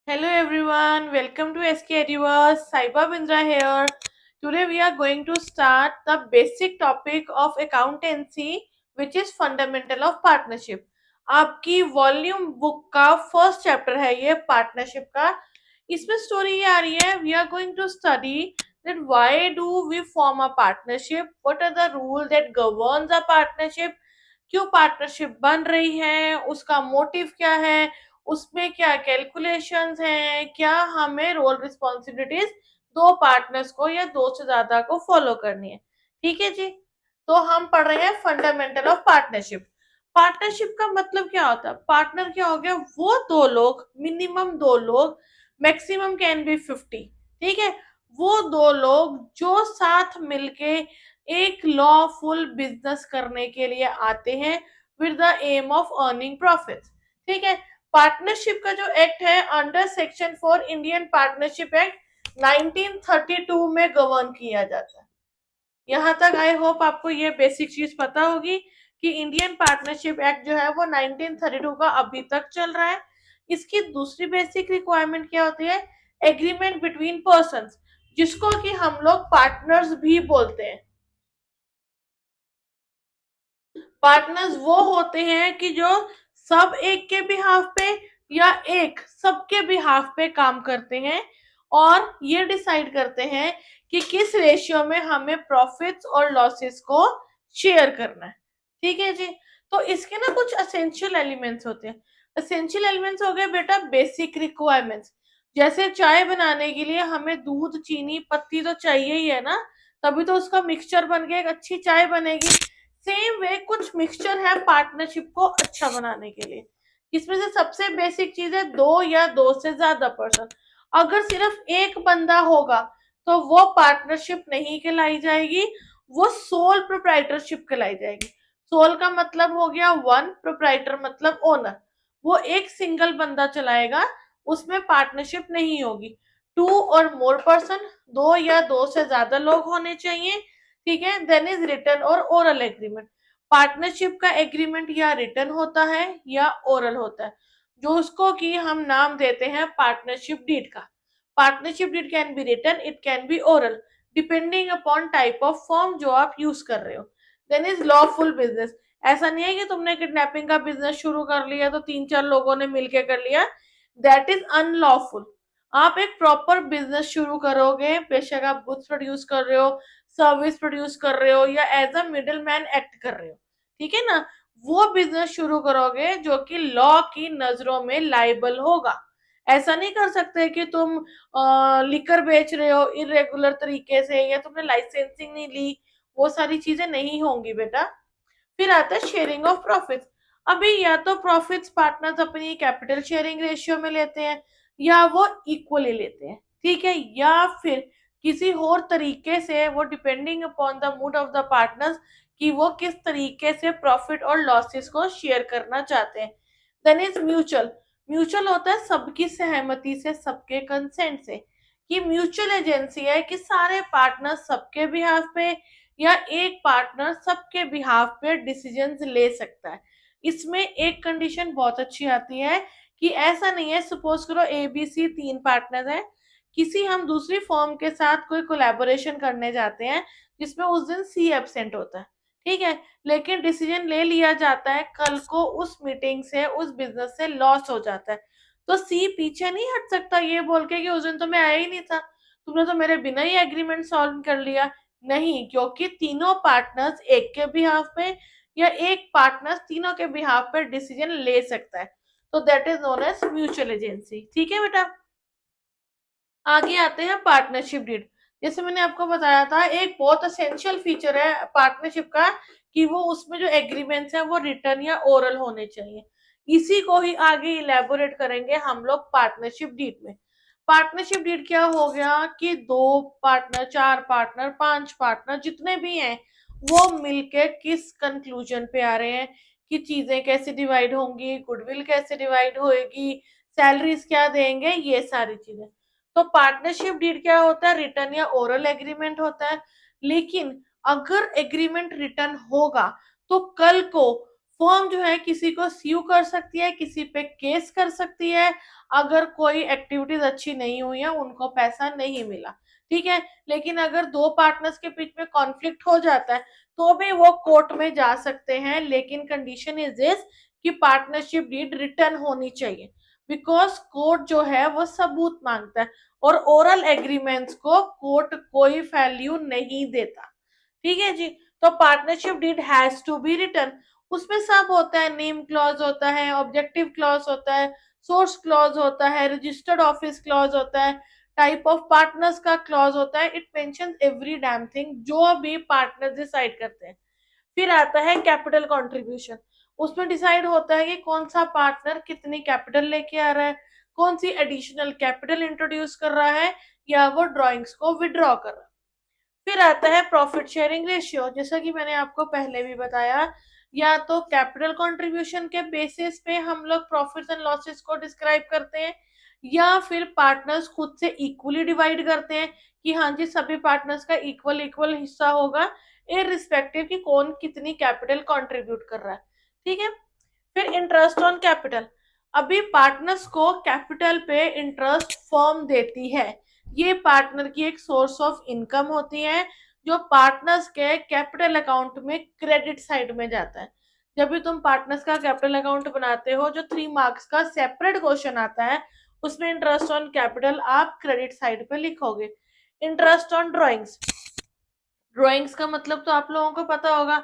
Hello everyone, welcome to SK Edivers. Saiba Bindra here. Today we are going to start the basic topic of accountancy which is fundamental of partnership. आपकी volume book का first chapter है ये partnership का. इसमें story ये आ रही है, we are going to study that why do we form a partnership, what are the rule that governs a partnership, क्यों पार्टनरशिप बन रही है, उसका मोटिव क्या है, उसमें क्या कैलकुलेशंस हैं, क्या हमें रोल रिस्पॉन्सिबिलिटीज दो पार्टनर्स को या दो से ज्यादा को फॉलो करनी है. ठीक है जी. तो हम पढ़ रहे हैं फंडामेंटल ऑफ पार्टनरशिप. पार्टनरशिप का मतलब क्या होता है? पार्टनर क्या हो गया? वो दो लोग, मिनिमम दो लोग, मैक्सिमम कैन बी 50. ठीक है. वो दो लोग जो साथ मिलके एक लॉफुल बिजनेस करने के लिए आते हैं with the aim of earning profit. ठीक है. पार्टनरशिप का जो एक्ट है under section 4 Indian partnership act 1932 में गवर्न किया जाता है. यहाँ तक आई होप आपको ये बेसिक चीज पता होगी कि इंडियन पार्टनरशिप एक्ट जो है वो 1932 का अभी तक चल रहा है. इसकी दूसरी बेसिक रिक्वायरमेंट क्या होती है? एग्रीमेंट बिटवीन पर्संस, जिसको कि हम लोग पार्टनर्स भी बोलते हैं. पार्टनर्स वो होते हैं कि जो सब एक के बिहाफ पे या एक सबके बिहाफ पे काम करते हैं और ये डिसाइड करते हैं कि किस रेशियो में हमें प्रॉफिट्स और लॉसेस को शेयर करना है. ठीक है जी. तो इसके ना कुछ असेंशियल एलिमेंट्स होते हैं. असेंशियल एलिमेंट्स हो गए बेटा बेसिक रिक्वायरमेंट्स. जैसे चाय बनाने के लिए हमें दूध, चीनी, पत्ती तो चाहिए ही है ना, तभी तो उसका मिक्सचर बन के एक अच्छी चाय बनेगी. सेम वे कुछ मिक्सचर है पार्टनरशिप को अच्छा बनाने के लिए. इसमें से सबसे बेसिक चीज है दो या दो से ज्यादा पर्सन. अगर सिर्फ एक बंदा होगा तो वो पार्टनरशिप नहीं कहलाई जाएगी, वो सोल प्रोप्राइटरशिप कहलाई जाएगी. सोल का मतलब हो गया वन, प्रोप्राइटर मतलब ओनर. वो एक सिंगल बंदा चलाएगा, उसमें पार्टनरशिप नहीं होगी. टू और मोर पर्सन, दो या दो से ज्यादा लोग होने चाहिए. ठीक है. देन इज रिटन और ओरल एग्रीमेंट. पार्टनरशिप का एग्रीमेंट या रिटन होता है या ओरल होता है, जो उसको कि हम नाम देते हैं पार्टनरशिप डीड का. Partnership deed can be written, it can be oral, depending upon type of form जो आप यूज कर रहे हो. Then is lawful business. ऐसा नहीं है कि तुमने किडनैपिंग का बिजनेस शुरू कर लिया तो तीन चार लोगों ने मिलकर कर लिया. That is unlawful. आप एक प्रॉपर बिजनेस शुरू करोगे, बेशक आप गुड्स प्रोड्यूस कर रहे हो, सर्विस प्रोड्यूस कर रहे हो या as a middleman act कर रहे हो. ठीक है ना. वो बिजनेस शुरू करोगे जो कि लॉ की नजरों में लाइबल होगा. ऐसा नहीं कर सकते कि तुम लिकर बेच रहे हो इरेगुलर तरीके से या तुमने लाइसेंसिंग नहीं ली. वो सारी चीजें नहीं होंगी बेटा. फिर आता है शेयरिंग ऑफ प्रॉफिट्स. अभी या तो प्रॉफिट्स पार्टनर्स अपनी कैपिटल शेयरिंग रेशियो में लेते हैं या वो इक्वली लेते हैं. ठीक है. या फिर किसी और तरीके से, वो depending upon the mood off the partners कि वो किस तरीके से प्रॉफिट और लॉसेस को शेयर करना चाहते हैं. Then is mutual. म्यूचुअल होता है सबकी सहमति से, सबके कंसेंट से. कि म्यूचुअल एजेंसी है कि सारे पार्टनर सबके बिहाफ पे या एक पार्टनर सबके बिहाफ पे डिसीजंस ले सकता है. इसमें एक कंडीशन बहुत अच्छी आती है कि ऐसा नहीं है, सपोज करो ए बी सी तीन पार्टनर हैं, किसी हम दूसरी फॉर्म के साथ कोई कोलैबोरेशन करने जाते हैं जिसमें उस दिन सी एब्सेंट होता है. ठीक है. लेकिन डिसीजन ले लिया जाता है, कल को उस मीटिंग से, उस बिजनेस से लॉस हो जाता है, तो सी पीछे नहीं हट सकता ये बोल के कि उस दिन तो मैं आया ही नहीं था, तुमने तो मेरे बिना ही एग्रीमेंट सॉल्व कर लिया. नहीं, क्योंकि तीनों पार्टनर्स एक के बिहाफ पे या एक पार्टनर तीनों के बिहाफ पे डिसीजन ले सकता है. तो that is known as mutual agency. ठीक है बेटा. आगे आते हैं पार्टनरशिप डीड. जैसे मैंने आपको बताया था, एक बहुत असेंशियल फीचर है पार्टनरशिप का कि वो उसमें जो एग्रीमेंट्स हैं वो रिटर्न या ओरल होने चाहिए. इसी को ही आगे इलेबोरेट करेंगे हम लोग पार्टनरशिप डीड में. पार्टनरशिप डीड क्या हो गया कि दो पार्टनर, चार पार्टनर, पांच पार्टनर जितने भी हैं वो मिलके किस कंक्लूजन पे आ रहे हैं कि चीजें कैसे डिवाइड होंगी, गुडविल कैसे डिवाइड होएगी, सैलरीज क्या देंगे, ये सारी चीजें. तो पार्टनरशिप डीड क्या होता है? रिटर्न या ओरल एग्रीमेंट होता है. लेकिन अगर एग्रीमेंट रिटर्न होगा तो कल को फर्म जो है किसी को स्यू कर सकती है, किसी पे केस कर सकती है, अगर कोई एक्टिविटीज अच्छी नहीं हुई है, उनको पैसा नहीं मिला, ठीक है। लेकिन अगर दो पार्टनर्स के बीच में कॉन्फ्लिक्ट हो जाता है तो भी वो कोर्ट में जा सकते हैं, लेकिन कंडीशन इज दिस कि पार्टनरशिप डीड रिटर्न होनी चाहिए, बिकॉज कोर्ट जो है वो सबूत मांगता है और ओरल एग्रीमेंट्स को कोर्ट कोई वैल्यू नहीं देता, ठीक है जी। तो partnership deed has to be return, उसमें सब होता है, नेम क्लॉज होता है, ऑब्जेक्टिव क्लॉज होता है, सोर्स क्लॉज होता है, रजिस्टर्ड ऑफिस क्लॉज होता है, टाइप ऑफ पार्टनर्स का क्लॉज होता है, it mentions every damn thing जो भी पार्टनर डिसाइड करते हैं। फिर आता है कैपिटल कंट्रीब्यूशन, उसमें डिसाइड होता है कि कौन सा पार्टनर कितनी कैपिटल लेके आ रहा है, कौन सी एडिशनल कैपिटल इंट्रोड्यूस कर रहा है, या वो ड्रॉइंग्स को विड्रॉ कर रहा है। फिर आता है प्रॉफिट शेयरिंग रेशियो, जैसा कि मैंने आपको पहले भी बताया, या तो कैपिटल कंट्रीब्यूशन के बेसिस पे हम लोग प्रॉफिट्स एंड लॉसेस को डिस्क्राइब करते हैं, या फिर पार्टनर्स खुद से इक्वली डिवाइड करते हैं कि हाँ जी सभी पार्टनर्स का इक्वल इक्वल हिस्सा होगा, इररिस्पेक्टिव कि कौन कितनी कैपिटल कंट्रीब्यूट कर रहा है, ठीक है। फिर इंटरेस्ट ऑन कैपिटल, अभी पार्टनर्स को कैपिटल पे इंटरेस्ट फर्म देती है, ये पार्टनर की एक सोर्स ऑफ इनकम होती है जो पार्टनर्स के कैपिटल अकाउंट में क्रेडिट साइड में जाता है। जब भी तुम पार्टनर्स का कैपिटल अकाउंट बनाते हो, जो 3 मार्क्स का सेपरेट क्वेश्चन आता है, उसमें इंटरेस्ट ऑन कैपिटल आप क्रेडिट साइड पे लिखोगे। इंटरेस्ट ऑन ड्रॉइंग्स, ड्राइंग्स का मतलब तो आप लोगों को पता होगा,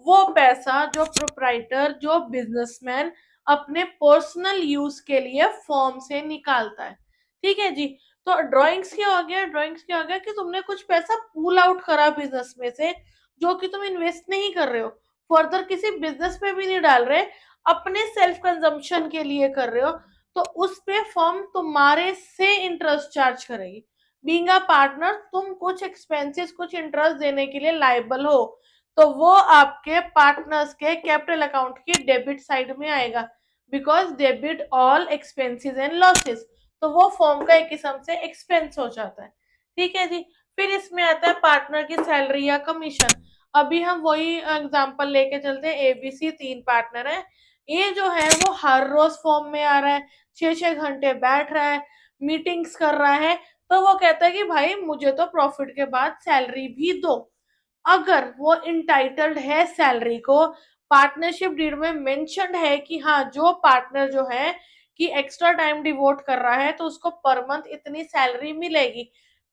वो पैसा जो प्रोप्राइटर, जो बिजनेसमैन अपने पर्सनल यूज के लिए फॉर्म से निकालता है, ठीक है जी। तो ड्राइंग्स क्या हो गया, ड्राइंग्स क्या हो गया कि तुमने कुछ पैसा पुल आउट करा बिजनेस में से, जो कि तुम इन्वेस्ट नहीं कर रहे हो, फर्दर किसी बिजनेस में भी नहीं डाल रहे, अपने सेल्फ कंजम्पशन के लिए कर रहे हो, तो उस पे फर्म तुम्हारे से इंटरेस्ट चार्ज करेगी। बीइंग अ पार्टनर तुम कुछ एक्सपेंसेस, कुछ इंटरेस्ट देने के लिए लायबल हो, तो वो आपके पार्टनर्स के कैपिटल अकाउंट की डेबिट साइड में आएगा, because debit all expenses and losses, तो वो फॉर्म का एक किस्म से एक्सपेंस हो जाता है, ठीक है जी। फिर इसमें आता है पार्टनर की सैलरी या कमीशन, अभी हम वही एग्जांपल लेके चलते हैं, एबीसी 3 पार्टनर है, ये जो है वो हर रोज फॉर्म में आ रहा है, 6-6 घंटे बैठ रहा है, मीटिंग्स कर रहा है, तो वो कहता है कि भाई मुझे तो प्रॉफिट के बाद सैलरी भी दो। अगर वो इंटाइटल्ड है सैलरी को, पार्टनरशिप डीड में मेंशन्ड है कि हाँ जो पार्टनर जो है कि एक्स्ट्रा टाइम डिवोट कर रहा है तो उसको पर मंथ इतनी सैलरी मिलेगी,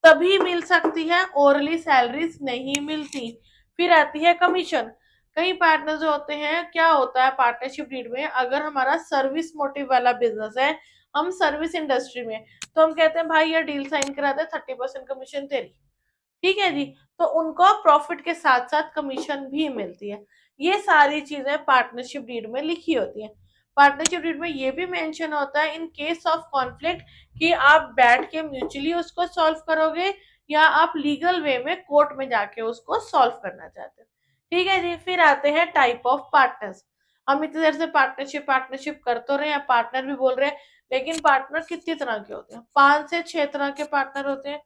तभी मिल सकती है, ओरली सैलरीज नहीं मिलती। फिर आती है कमीशन, कई पार्टनर जो होते हैं, क्या होता है पार्टनरशिप डीड में, अगर हमारा सर्विस मोटिव वाला बिजनेस है, हम सर्विस इंडस्ट्री में, तो हम कहते हैं भाई ये डील साइन करा दे, 30% कमीशन तेरी, ठीक है जी। तो उनको प्रॉफिट के साथ साथ कमीशन भी मिलती है। ये सारी चीजें पार्टनरशिप डीड में लिखी होती है। पार्टनरशिप डीड में ये भी मेंशन होता है इन केस ऑफ कॉन्फ्लिक्ट कि आप बैठ के म्यूचुअली उसको सॉल्व करोगे, या आप लीगल वे में कोर्ट में जाके उसको सॉल्व करना चाहते हो, ठीक है जी। फिर आते हैं टाइप ऑफ पार्टनर्स, हम इतनी देर से पार्टनरशिप पार्टनरशिप कर तो रहे हैं, पार्टनर भी बोल रहे हैं, लेकिन पार्टनर कितनी तरह के होते हैं, 5 से 6 तरह के पार्टनर होते हैं।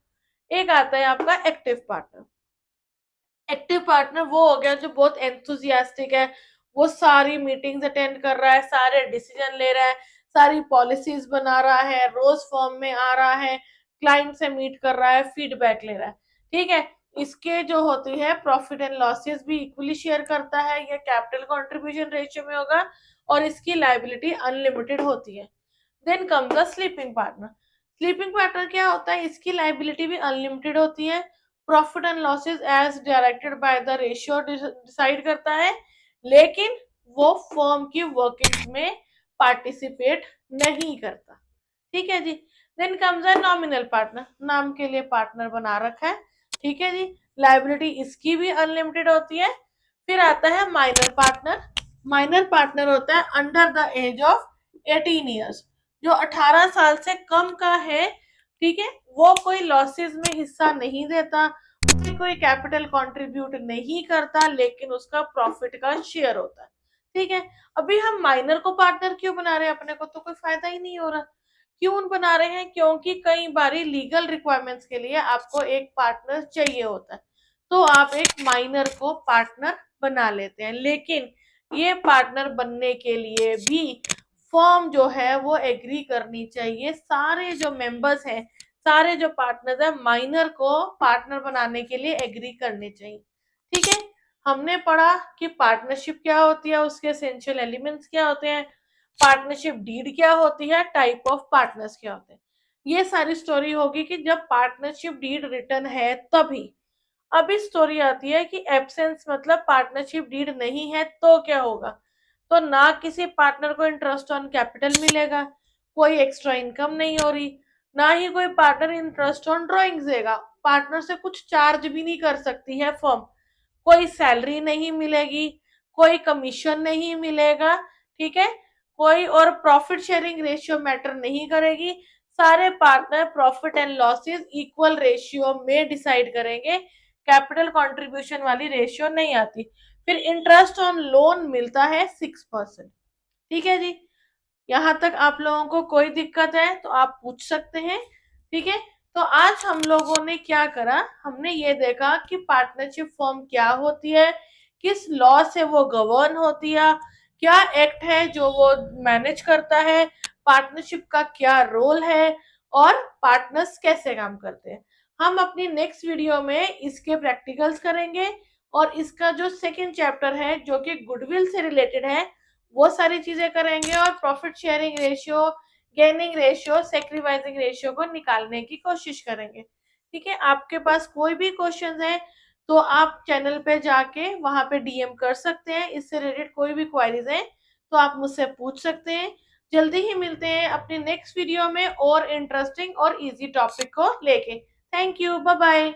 एक आता है आपका एक्टिव पार्टनर, एक्टिव पार्टनर वो हो गया जो बहुत एंथुजियास्टिक है, वो सारी मीटिंग्स अटेंड कर रहा है, सारे डिसीजन ले रहा है, सारी पॉलिसीज बना रहा है, रोज फॉर्म में आ रहा है, क्लाइंट से मीट कर रहा है, फीडबैक ले रहा है, ठीक है। इसके जो होती है प्रॉफिट एंड लॉसेस भी इक्वली शेयर करता है, ये कैपिटल कंट्रीब्यूशन रेशियो में होगा, और इसकी लाइबिलिटी अनलिमिटेड होती है। Then comes the sleeping partner, sleeping partner क्या होता है, इसकी लाइबिलिटी भी अनलिमिटेड होती है, profit and losses as directed by the ratio decide करता है, लेकिन वो फर्म की वर्किंग में पार्टिसिपेट नहीं करता, ठीक है जी। Then comes a nominal partner, नाम के लिए पार्टनर बना रखा है, ठीक है जी, लाइबिलिटी इसकी भी अनलिमिटेड होती है। फिर आता है माइनर पार्टनर, माइनर पार्टनर होता है under the age of 18 years, जो 18 साल से कम का है, ठीक है, वो कोई लॉसेस में हिस्सा नहीं देता, कोई कैपिटल कंट्रीब्यूट नहीं करता, लेकिन उसका प्रॉफिट का शेयर होता है, ठीक है। अभी हम माइनर को पार्टनर क्यों बना रहे हैं, अपने को तो कोई फायदा ही नहीं हो रहा, क्यों बना रहे हैं, क्योंकि कई बारी लीगल रिक्वायरमेंट्स के लिए आपको एक पार्टनर चाहिए होता है, तो आप एक माइनर को पार्टनर बना लेते हैं, लेकिन ये पार्टनर बनने के लिए भी फर्म जो है वो एग्री करनी चाहिए। सारे जो मेंबर्स हैं, सारे जो पार्टनर्स हैं, माइनर को पार्टनर बनाने के लिए एग्री करने चाहिए। ठीक है, हमने पढ़ा कि पार्टनरशिप क्या होती है, उसके एसेंशियल एलिमेंट्स क्या होते हैं, पार्टनरशिप डीड क्या होती है, टाइप ऑफ पार्टनर्स क्या होते हैं। ये सारी स्टोरी होगी कि जब पार्टनरशिप डीड रिटर्न है तभी। अभी स्टोरी आती है कि एब्सेंस मतलब पार्टनरशिप डीड नहीं है तो क्या होगा। तो ना किसी पार्टनर को इंटरेस्ट ऑन कैपिटल मिलेगा, कोई एक्स्ट्रा इनकम नहीं हो रही, ना ही कोई पार्टनर इंटरेस्ट ऑन ड्रॉइंग्स देगा, पार्टनर से कुछ चार्ज भी नहीं कर सकती है फर्म, कोई सैलरी नहीं मिलेगी, कोई कमीशन नहीं मिलेगा। ठीक है, कोई और प्रॉफिट शेयरिंग रेशियो मैटर नहीं करेगी। सारे partner profit and losses equal ratio में डिसाइड करेंगे, कैपिटल कंट्रीब्यूशन वाली रेशियो नहीं आती। फिर इंटरेस्ट ऑन लोन मिलता है 6%। ठीक है जी, यहाँ तक आप लोगों को कोई दिक्कत है तो आप पूछ सकते हैं। ठीक है, तो आज हम लोगों ने क्या करा, हमने ये देखा कि पार्टनरशिप फॉर्म क्या होती है, किस लॉ से वो गवर्न होती है, क्या एक्ट है जो वो मैनेज करता है, पार्टनरशिप का क्या रोल है, और पार्टनर्स कैसे काम करते हैं। हम अपनी नेक्स्ट वीडियो में इसके प्रैक्टिकल्स करेंगे, और इसका जो सेकंड चैप्टर है जो कि गुडविल से रिलेटेड है वो सारी चीजें करेंगे, और profit sharing ratio, gaining ratio, sacrificing ratio को निकालने की कोशिश करेंगे। ठीक है, आपके पास कोई भी क्वेश्चन है तो आप चैनल पे जाके वहां पे डीएम कर सकते हैं, इससे रिलेटेड कोई भी क्वारीज है तो आप मुझसे पूछ सकते हैं। जल्दी ही मिलते हैं अपने नेक्स्ट वीडियो में और इंटरेस्टिंग और इजी टॉपिक को लेके। Thank you, bye bye.